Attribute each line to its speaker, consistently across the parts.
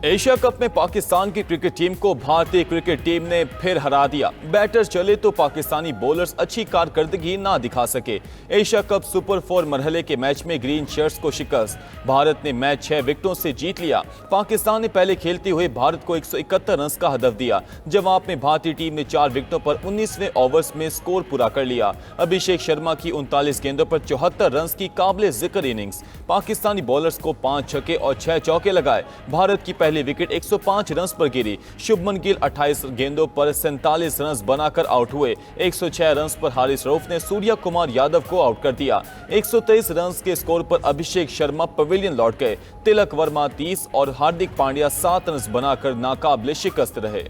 Speaker 1: Asia cup में पाकिस्तान की cricket team को भारतीय क्रिकेट टीम ने फिर हरा दिया। बैटर्स चले तो पाकिस्तानी बॉलर्स अच्छी कारकर्दगी ना दिखा सके। एशिया कप सुपर 4 मरहले के मैच में ग्रीन शर्ट्स को शिकस्त। भारत ने मैच 6 विकेटों से जीत लिया। पाकिस्तान ने पहले खेलते हुए भारत को 171 रन का हदफ दिया। जवाब में भारतीय टीम ने 4 विकेटों पर 19वें ओवर्स में स्कोर पूरा कर लिया। अभिषेक शर्मा की 39 गेंदों पर 74 रन की काबिल जिक्र इनिंग्स। पाकिस्तानी बॉलर्स को 5 छक्के और 6 चौके लगाए। भारत की पहली विकेट 105 रन पर गिरी। शुभमन गिल 28 गेंदों पर 47 रन बनाकर आउट हुए। 106 रन पर हारिस रऊफ ने सूर्या कुमार यादव को आउट कर दिया। 123 रन के स्कोर पर अभिषेक शर्मा पवेलियन लौट गए। तिलक वर्मा 30 और हार्दिक पांड्या 7 रन बनाकर नाकाबिल शिकस्त रहे।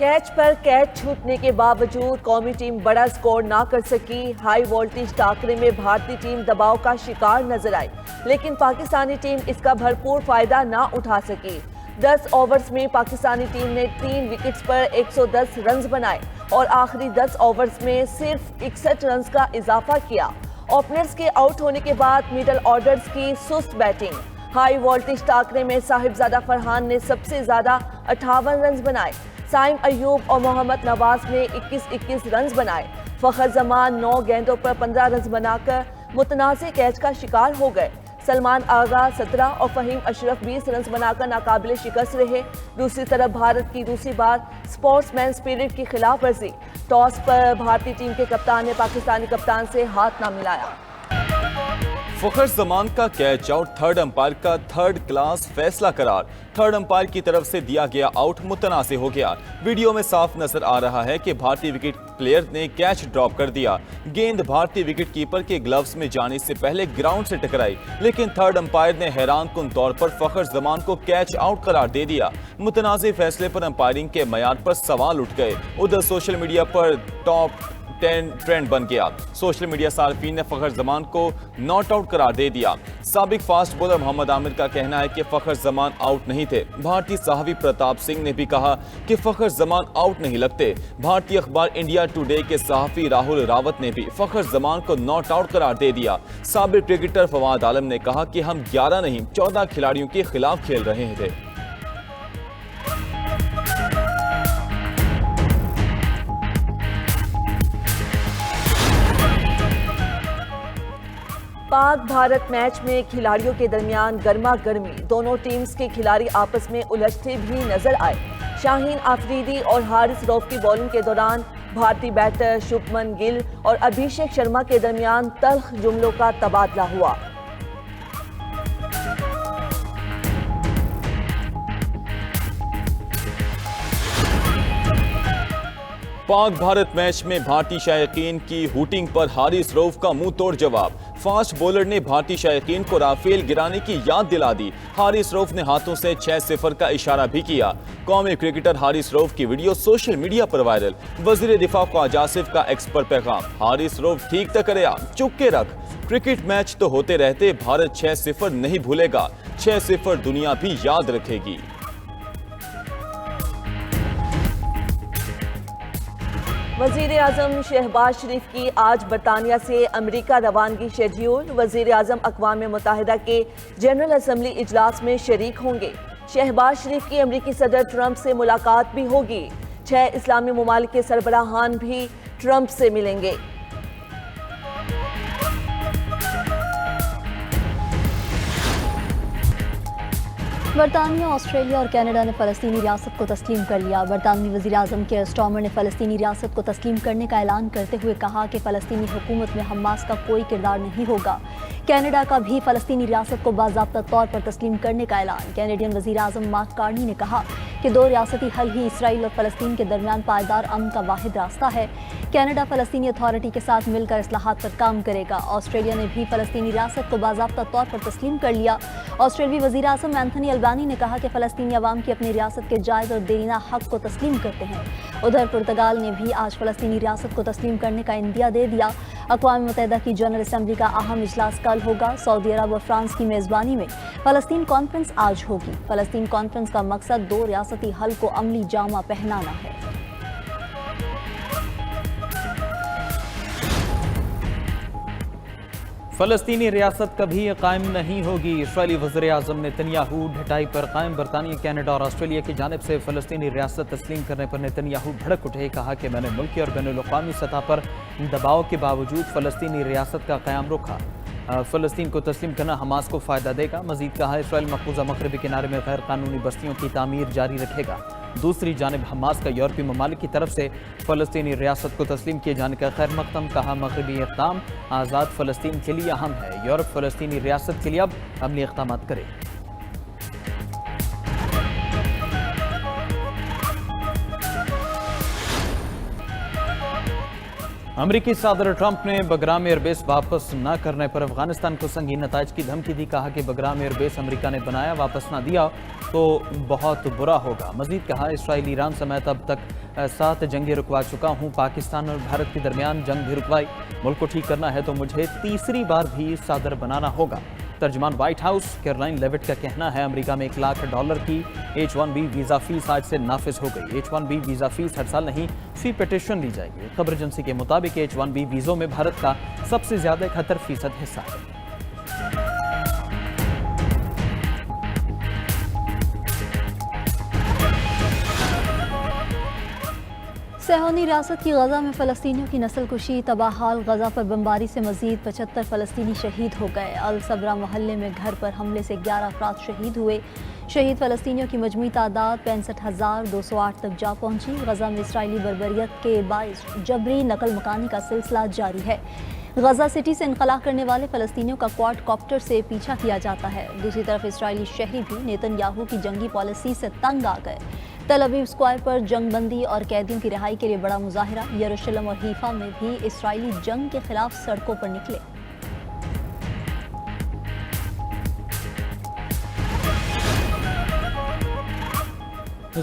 Speaker 2: कैच पर कैच छूटने के बावजूद कौमी टीम बड़ा स्कोर ना कर सकी। हाई वोल्टेज टाकरे में भारतीय टीम दबाव का शिकार नजर आई, लेकिन पाकिस्तानी टीम इसका भरपूर फायदा ना उठा सकी। 10 ओवर्स में पाकिस्तानी टीम ने 3 विकेट्स पर 110 रन बनाए और आखिरी 10 ओवर्स में सिर्फ 61 रन का इजाफा किया। ओपनर्स के आउट होने के बाद मिडल ऑर्डर्स की सुस्त बैटिंग। हाई वोल्टेज टाकरे में साहिबजादा फरहान ने सबसे ज्यादा 58 रन बनाए। साइम अयूब और मोहम्मद नवाज ने 21-21 रन बनाए। फखर जमान 9 गेंदों पर 15 रन बनाकर मुतनाज़े कैच का शिकार हो गए। सलमान आगा 17 और फहीम अशरफ 20 रन बनाकर नाकाबिले शिकस्त रहे। दूसरी तरफ भारत की दूसरी बार स्पोर्ट्समैन स्पिरिट की खिलाफ वर्जी। टॉस पर भारतीय टीम के कप्तान ने पाकिस्तानी कप्तान से हाथ ना मिलाया।
Speaker 1: फखर जमान का कैच आउट थर्ड अंपायर का थर्ड क्लास फैसला करार। थर्ड अंपायर की तरफ से दिया गया आउट मुतनाज़े हो गया। वीडियो में साफ नजर आ रहा है कि भारतीय विकेट प्लेयर ने कैच ड्रॉप कर दिया। गेंद भारतीय विकेट कीपर के ग्लव्स में जाने से पहले ग्राउंड से टकराई, लेकिन थर्ड अंपायर ने हैरानकुन तौर पर फखर जमान को कैच आउट करार दे दिया। मुतनाज़े फैसले पर अंपायरिंग के मयार पर सवाल उठ गए। उधर सोशल मीडिया पर टॉप 10 ट्रेंड बन गया। सोशल मीडिया सार्फिन ने फखर जमान को नॉट आउट करार दे दिया। साबिक फास्ट बॉलर मोहम्मद आमिर का कहना है कि फखर जमान आउट नहीं थे। भारतीय सहावी प्रताप सिंह ने भी कहा कि फखर जमान आउट नहीं लगते। भारतीय अखबार इंडिया टुडे के सहाफी राहुल रावत ने भी फखर जमान को नॉट आउट करार दे दिया। साबिक क्रिकेटर फवाद आलम ने कहा कि हम 11 नहीं 14 खिलाड़ियों के खिलाफ खेल रहे थे।
Speaker 2: पाक भारत मैच में खिलाड़ियों के दरमियान गर्मा गर्मी। दोनों टीम्स के खिलाड़ी आपस में उलझते भी नजर आए। शाहीन आफरीदी और हारिस रऊफ की बॉलिंग के दौरान भारतीय बैटर शुभमन गिल और अभिषेक शर्मा के दरमियान तल्ख जुमलों का तबादला हुआ।
Speaker 1: पाक भारत मैच में भारतीय शायकीन की हूटिंग पर हारिस रऊफ का मुंह तोड़ जवाब। फास्ट बॉलर ने भारतीय शायकीन को राफेल गिराने की याद दिला दी। हारिस रऊफ ने हाथों से 6-0 का इशारा भी किया। कौमी क्रिकेटर हारिस रऊफ की वीडियो सोशल मीडिया पर वायरल। वजीर दिफा ख्वाजा आसिफ का एक्स पर पैगाम। हारिस रऊफ ठीक तो करे, चुप के रख। क्रिकेट मैच तो होते रहते, भारत 6-0 नहीं भूलेगा। 6-0 दुनिया भी याद रखेगी।
Speaker 2: वजीर आजम शहबाज शरीफ की आज बरतानिया से अमेरिका रवानगी शेड्यूल। वजीर आजम अक़वाम मुत्तहिदा के जनरल असम्बली इजलास में शरीक होंगे। शहबाज शरीफ की अमेरिकी सदर ट्रंप से मुलाकात भी होगी। 6 इस्लामी ममालिक के सरबराहान भी ट्रंप से मिलेंगे।
Speaker 3: बरतानिया, ऑस्ट्रेलिया और कनाडा ने फ़लस्तीनी रियासत को तस्लीम कर लिया। बरतानवी वज़ीर आज़म केयर स्टार्मर ने फ़लस्तीनी रियासत को तस्लीम करने का ऐलान करते हुए कहा कि फ़लस्तीनी हुकूमत में हमास का कोई किरदार नहीं होगा। कनाडा का भी फ़लस्तीनी रियासत को बाज़ाब्ता तौर पर तस्लीम करने का ऐलान। कैनेडियन वज़ीर आज़म मार्क कार्नी ने कहा कि 2 रियासती हल ही इसराइल और फ़लस्तीन के दरमियान पायदार अमन का वाहिद रास्ता है। कनाडा फ़लस्तीनी अथॉरिटी के साथ मिलकर इस्लाहात पर काम करेगा। ऑस्ट्रेलिया ने भी फ़लस्तीनी रियासत को बाज़ाब्ता तौर पर तस्लीम कर लिया। ऑस्ट्रेलियावी वज़ीर आज़म एंथनी अल्बानी ने कहा कि फ़लस्तीनी अवाम की अपनी रियासत के जायज़ और देरीना हक को तस्लीम करते हैं। उधर पुर्तगाल ने भी आज फ़लस्तीनी रियासत को तस्लीम करने का इंदिया दे दिया। अक़वाम मुत्तहिदा की जनरल असम्बली का अहम इजलास कल होगा। सऊदी अरब और फ्रांस की मेज़बानी में फ़लस्तीन कॉन्फ्रेंस आज होगी। फ़लस्तीन कॉन्फ्रेंस का मकसद 2 रियासती हल को अमली जामा पहनाना है।
Speaker 4: فلسطینی ریاست کبھی قائم نہیں ہوگی، اسرائیلی وزیر اعظم نیتنیاہو ڈھٹائی پر قائم۔ برطانیہ، کینیڈا اور آسٹریلیا کی جانب سے فلسطینی ریاست تسلیم کرنے پر نیتنیاہو بھڑک اٹھے، کہا کہ میں نے ملکی اور بین الاقوامی سطح پر دباؤ کے باوجود فلسطینی ریاست کا قیام رکھا۔ فلسطین کو تسلیم کرنا حماس کو فائدہ دے گا۔ مزید کہا اسرائیل مقبوضہ مغربی کنارے میں غیر قانونی بستیوں کی تعمیر جاری رکھے گا۔ دوسری جانب حماس کا یورپی ممالک کی طرف سے فلسطینی ریاست کو تسلیم کیے جانے کا خیر مقدم، کہا مغربی اقدام آزاد فلسطین کے لیے اہم ہے، یورپ فلسطینی ریاست کے لیے اب عملی اقدامات کرے۔ امریکی صدر ٹرمپ نے بگرام ایئر بیس واپس نہ کرنے پر افغانستان کو سنگین نتائج کی دھمکی دی، کہا کہ بگرام ایئر بیس امریکہ نے بنایا، واپس نہ دیا تو بہت برا ہوگا۔ مزید کہا اسرائیل ایران سمیت اب تک 7 جنگیں رکوا چکا ہوں، پاکستان اور بھارت کے درمیان جنگ بھی رکوائی، ملک کو ٹھیک کرنا ہے تو مجھے تیسری بار بھی صدر بنانا ہوگا۔ ترجمان وائٹ ہاؤس کیرولائن لیوٹ کا کہنا ہے امریکہ میں $1 لاکھ کی H-1B ویزا فیس آج سے نافذ ہو گئی۔ H-1B ویزا فیس ہر سال نہیں، فی پیٹیشن لی جائے گی۔ خبر ایجنسی کے مطابق H-1B ویزوں میں بھارت کا سب سے زیادہ 71% حصہ ہے۔
Speaker 3: صہیونی ریاست کی غزہ میں فلسطینیوں کی نسل کشی، تباہ حال غزہ پر بمباری سے مزید 75 فلسطینی شہید ہو گئے۔ الصبرہ محلے میں گھر پر حملے سے 11 افراد شہید ہوئے۔ شہید فلسطینیوں کی مجموعی تعداد 65,208 تک جا پہنچی۔ غزہ میں اسرائیلی بربریت کے باعث جبری نقل مکانی کا سلسلہ جاری ہے۔ غزہ سٹی سے انخلا کرنے والے فلسطینیوں کا کوارڈ کاپٹر سے پیچھا کیا جاتا ہے۔ دوسری طرف اسرائیلی شہری بھی نیتنیاہو کی جنگی پالیسی سے تنگ آ گئے۔ تل ابیب اسکوائر پر جنگ بندی اور قیدیوں کی رہائی کے لیے بڑا مظاہرہ۔ یروشلم اور حیفا میں بھی اسرائیلی جنگ کے خلاف سڑکوں پر نکلے۔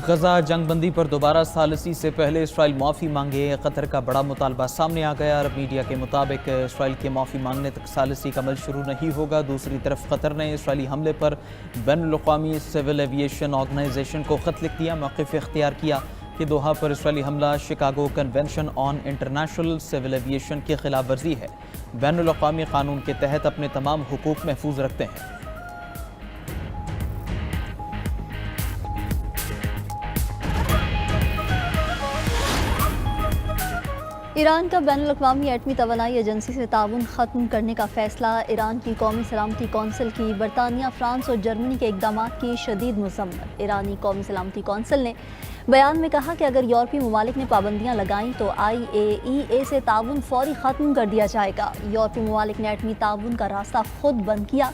Speaker 4: غزہ جنگ بندی پر دوبارہ ثالثی سے پہلے اسرائیل معافی مانگے، قطر کا بڑا مطالبہ سامنے آ گیا۔ عرب میڈیا کے مطابق اسرائیل کے معافی مانگنے تک ثالثی کا عمل شروع نہیں ہوگا۔ دوسری طرف قطر نے اسرائیلی حملے پر بین الاقوامی سول ایویشن آرگنائزیشن کو خط لکھ دیا، موقف اختیار کیا کہ دوحہ پر اسرائیلی حملہ Chicago convention on international civil aviation کی خلاف ورزی ہے، بین الاقوامی قانون کے تحت اپنے تمام حقوق محفوظ رکھتے ہیں۔
Speaker 3: ایران کا بین الاقوامی ایٹمی توانائی ایجنسی سے تعاون ختم کرنے کا فیصلہ، ایران کی قومی سلامتی کونسل کی برطانیہ، فرانس اور جرمنی کے اقدامات کی شدید مذمت۔ ایرانی قومی سلامتی کونسل نے بیان میں کہا کہ اگر یورپی ممالک نے پابندیاں لگائیں تو IAEA سے تعاون فوری ختم کر دیا جائے گا۔ یورپی ممالک نے ایٹمی تعاون کا راستہ خود بند کیا۔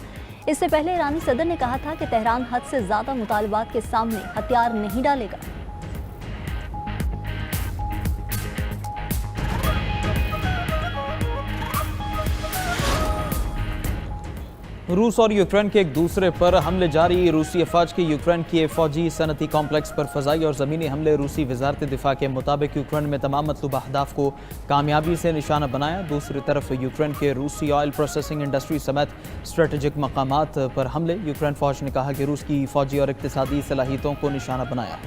Speaker 3: اس سے پہلے ایرانی صدر نے کہا تھا کہ تہران حد سے زیادہ مطالبات کے سامنے ہتھیار نہیں ڈالے گا۔
Speaker 4: روس اور یوکرین کے ایک دوسرے پر حملے جاری، روسی افواج کے یوکرین کے فوجی صنعتی کمپلیکس پر فضائی اور زمینی حملے۔ روسی وزارت دفاع کے مطابق یوکرین میں تمام مطلوبہ اہداف کو کامیابی سے نشانہ بنایا۔ دوسری طرف یوکرین کے روسی آئل پروسیسنگ انڈسٹری سمیت اسٹریٹجک مقامات پر حملے۔ یوکرین فوج نے کہا کہ روس کی فوجی اور اقتصادی صلاحیتوں کو نشانہ بنایا۔